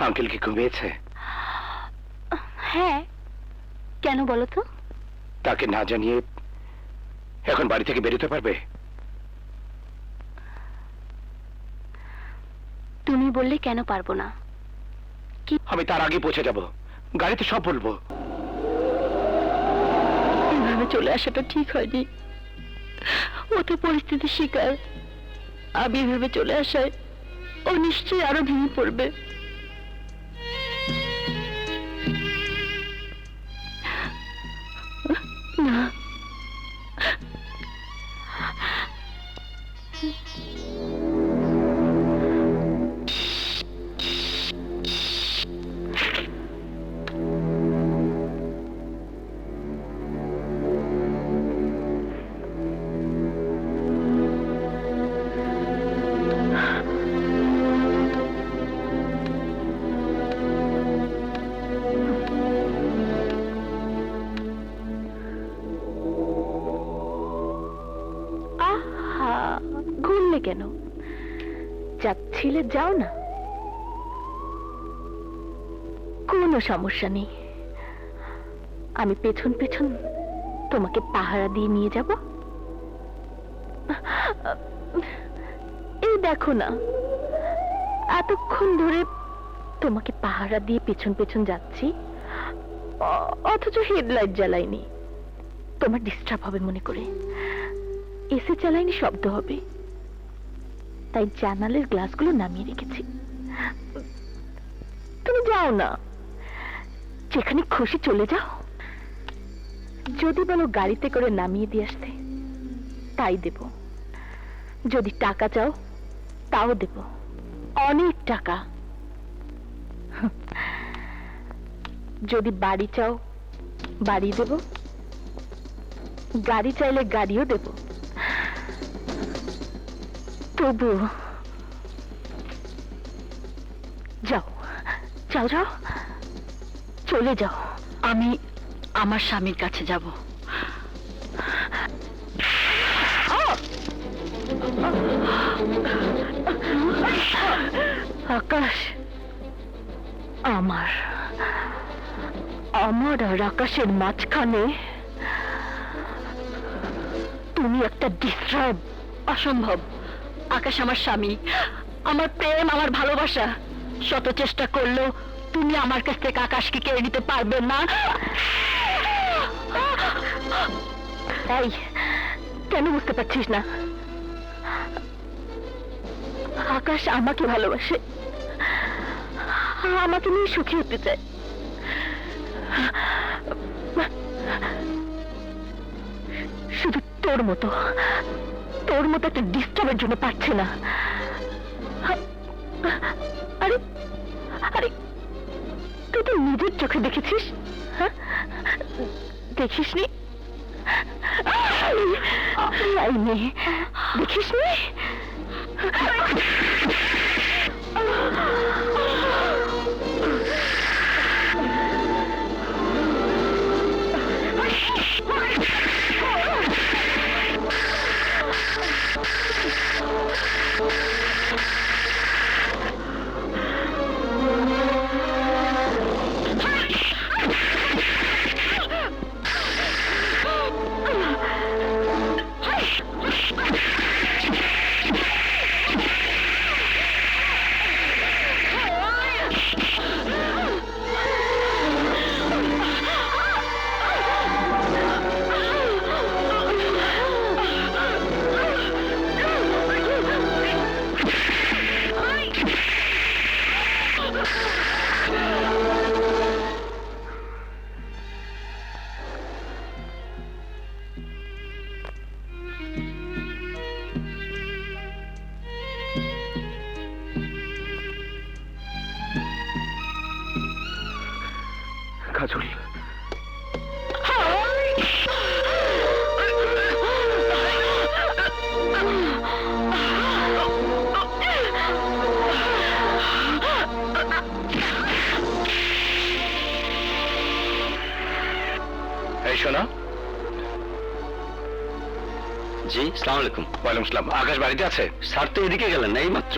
Uncle কি ঘুমিয়েছে? হ্যাঁ, কেন বলো তো? তাকে না জানিয়ে এখন বাড়ি থেকে বেরোতে পারবে? তুমি বললে কেন পারবো না? কি? আমি তার আগে পৌঁছে যাব, গাড়িতে সব বলবো। এভাবে চলে আসাটা ঠিক হয়নি। ও তো পরিস্থিতির শিকার। আমি এভাবে চলে আসায় ও নিশ্চয়ই আরো ভেঙে পড়বে। না, ঘুরলে কেন? যাচ্ছিলে যাও না, কোনো সমস্যা নেই। আমি পেছন পেছন তোমাকে পাহারা দিয়ে নিয়ে যাব। এই দেখো না, এতক্ষণ ধরে তোমাকে পাহারা দিয়ে পেছন পেছন যাচ্ছি, অথচ হেডলাইট জ্বালাইনি। তোমার ডিস্টার্ব হবে মনে করে এসি চালাইনি, শব্দ হবে, তাই জানালের গ্লাসগুলো নামিয়ে রেখেছি। তুমি যাও না, যেখানে খুশি চলে যাও। যদি বলো গাড়িতে করে নামিয়ে দিয়ে আসতে, তাই দেব। যদি টাকা চাও তাও দেব, অনেক টাকা। যদি বাড়ি চাও বাড়ি দেব, গাড়ি চাইলে গাড়িও দেব। তবু যাও যাও যাও, চলে যাও। আমি আমার স্বামীর কাছে যাব। আকাশ আমার, আমার আর আকাশের মাঝখানে তুমি একটা ডিস্টার্ব। অসম্ভব। আকাশ আমার স্বামী, আমার প্রেম, আমার ভালোবাসা। শত চেষ্টা করলেও তুমি আমার কাছ থেকে আকাশকে কেড়ে নিতে পারবে না। তাই কেন বুঝতে পারছিস না? আকাশ আমাকে ভালোবাসে, আমাকে নিয়ে সুখী হতে চায়। শুধু তোর মতো একটা ডিস্টার্বের জন্য পারছে না। আরে আরে, তুই তো নিজের চোখে দেখেছিস, হ্যাঁ? দেখিসনি? দেখিসনি? কাজল, এই শোনো। জি, আসসালামু আলাইকুম। ওয়ালাইকুম আসসালাম। আকাশ বাড়িতে আছে? স্যার তো এদিকে গেলেন না, এই মাত্র।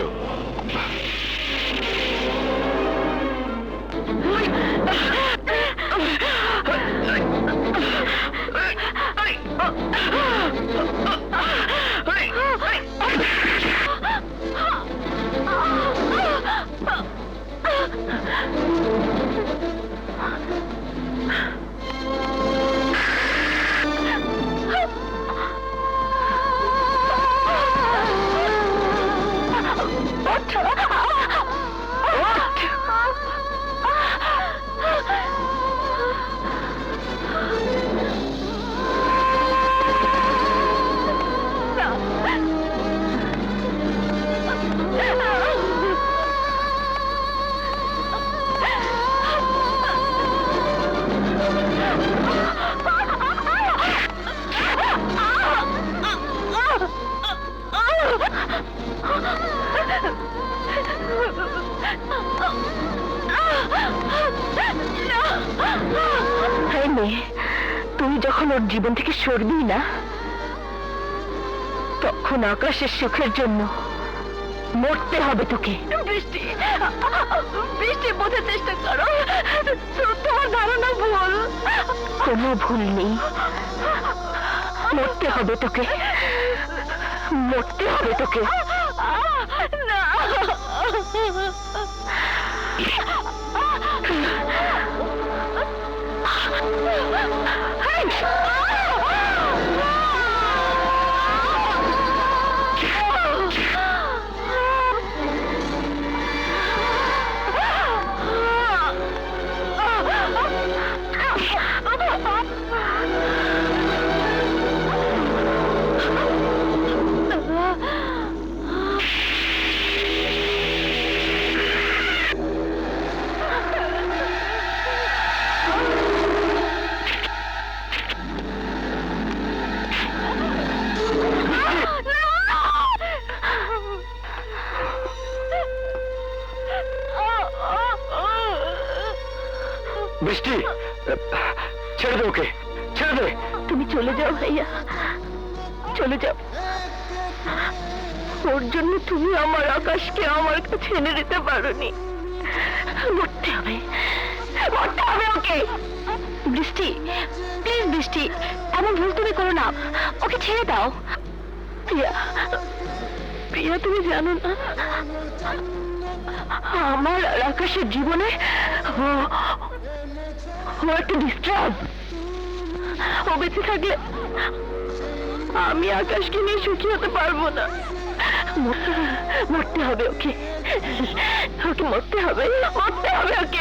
এই মেয়ে, তুই যখন ওর জীবন থেকে সরবি না, তখন আকাশের সুখের জন্য মরতে হবে তোকে। বৃষ্টি, বৃষ্টি বোঝার চেষ্টা করো, তোমার ধারণা ভুল। কোনো ভুল নেই, মরতে হবে তোকে, মরতে হবে তোকে। না, বৃষ্টি, ছেড়ে দে ওকে, ছেড়ে দে। তুমি চলে যাও ভাইয়া, চলে যাও। ওর জন্য তুমি আমার আকাশকে আমার কাছে এনে দিতে পারোনি। মরতে হবে, মরতে হবে ওকে। বৃষ্টি, প্লিজ বৃষ্টি, এমন ভুল তুমি করো না, ওকে ছেড়ে দাও। প্রিয়া, প্রিয়া, তুমি জানো না আমার আর আকাশের জীবনে ও একটা ডিস্টার্ব। ও বেঁচে থাকলে আমি আকাশকে নিয়ে সুখী হতে পারবো না। মরতে হবে ওকে, ওকে মরতে হবে, মরতে হবে ওকে।